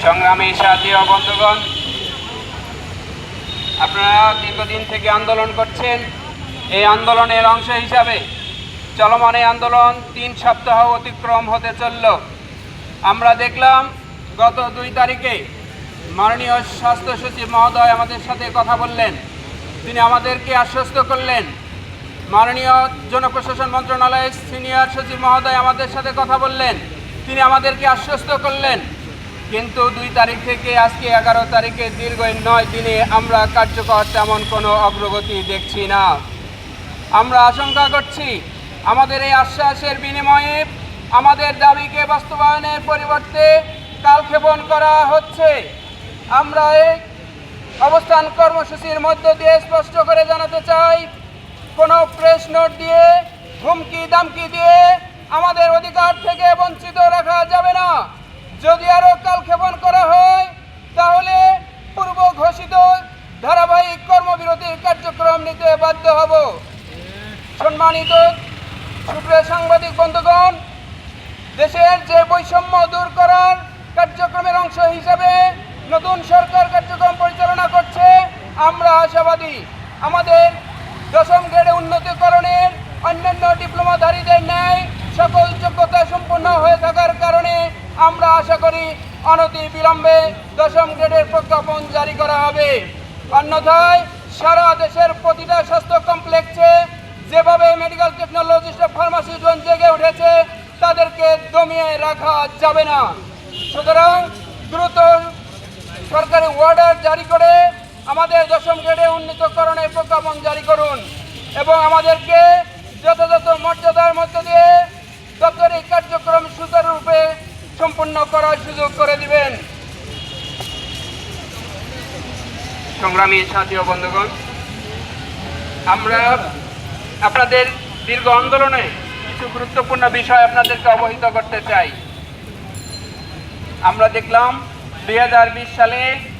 সংগ্রামী সাথী ও বন্ধুগণ, আপনারা দীর্ঘদিন থেকে আন্দোলন করছেন। এই আন্দোলনের অংশ হিসাবে চলমান এই আন্দোলন 3 সপ্তাহ অতিক্রম হতে চলল। আমরা দেখলাম গত 2 তারিখে মাননীয় স্বাস্থ্য সচিব মহোদয় আমাদের সাথে কথা বললেন। তিনি আমাদেরকে আশ্বস্ত করলেন। মাননীয় জনপ্রশাসন মন্ত্রণালয়ের সিনিয়র সচিব মহোদয় আমাদের সাথে কথা বললেন। তিনি আমাদেরকে আশ্বস্ত করলেন। কিন্তু 2 তারিখ থেকে আজকে 11 তারিখে দীর্ঘ 9 দিনে আমরা কার্যকর তেমন কোনো অগ্রগতি দেখছি না। আমরা আশঙ্কা করছি আমাদের এই আশ্বাসের বিনিময়ে আমাদের দাবিকে বাস্তবায়নের পরিবর্তে কালক্ষেপণ করা হচ্ছে। আমরা এই অবস্থান কর্মসূচির মধ্য দিয়ে স্পষ্ট করে জানাতে চাই, কোনো প্রেস নোট দিয়ে হুমকি দামকি দিয়ে আমাদের অধিকার থেকে বঞ্চিত রাখা যাবে না। যদি আরও কালক্ষেপণ করা হয় তাহলে পূর্ব ঘোষিত ধারাবাহিক কর্মবিরতির কার্যক্রম নিতে বাধ্য হব। সম্মানিত সুপ্রিয় সাংবাদিক বন্ধুগণ, দেশের যে বৈষম্য দূর করার কার্যক্রমের অংশ হিসাবে নতুন সরকার কার্যক্রম পরিচালনা করছে। আমরা আশাবাদী আমাদের 10ম গ্রেডে উন্নতিকরণের অন্যান্য ডিপ্লোমাধারীদের ন্যায় সকল যোগ্যতা সম্পন্ন হয়ে থাকার কারণে আমরা আশা করি অনতি বিলম্বে 10ম গ্রেডের প্রজ্ঞাপন জারি করা হবে। অন্যথায় সারা দেশের প্রতিটা স্বাস্থ্য কমপ্লেক্সে যেভাবে মেডিকেল টেকনোলজিস্ট ফার্মাসিস্টগণ জেগে উঠেছে তাদেরকে দমিয়ে রাখা যাবে না। সুতরাং দ্রুত সরকারি অর্ডার জারি করে আমাদের 10ম গ্রেডে উন্নীতকরণের প্রজ্ঞাপন জারি করুন এবং আমাদেরকে যথাযথ মর্যাদার মধ্য দিয়ে দপ্তরিক কার্যক্রম সুচারুরূপে সম্পন্ন করার সুযোগ করে দিবেন। সংগ্রামী সাথী ও বন্ধুগণ, আমরা আপনাদের দীর্ঘ আন্দোলনে কিছু গুরুত্বপূর্ণ বিষয় আপনাদেরকে অবহিত করতে চাই। আমরা দেখলাম 2020 সালে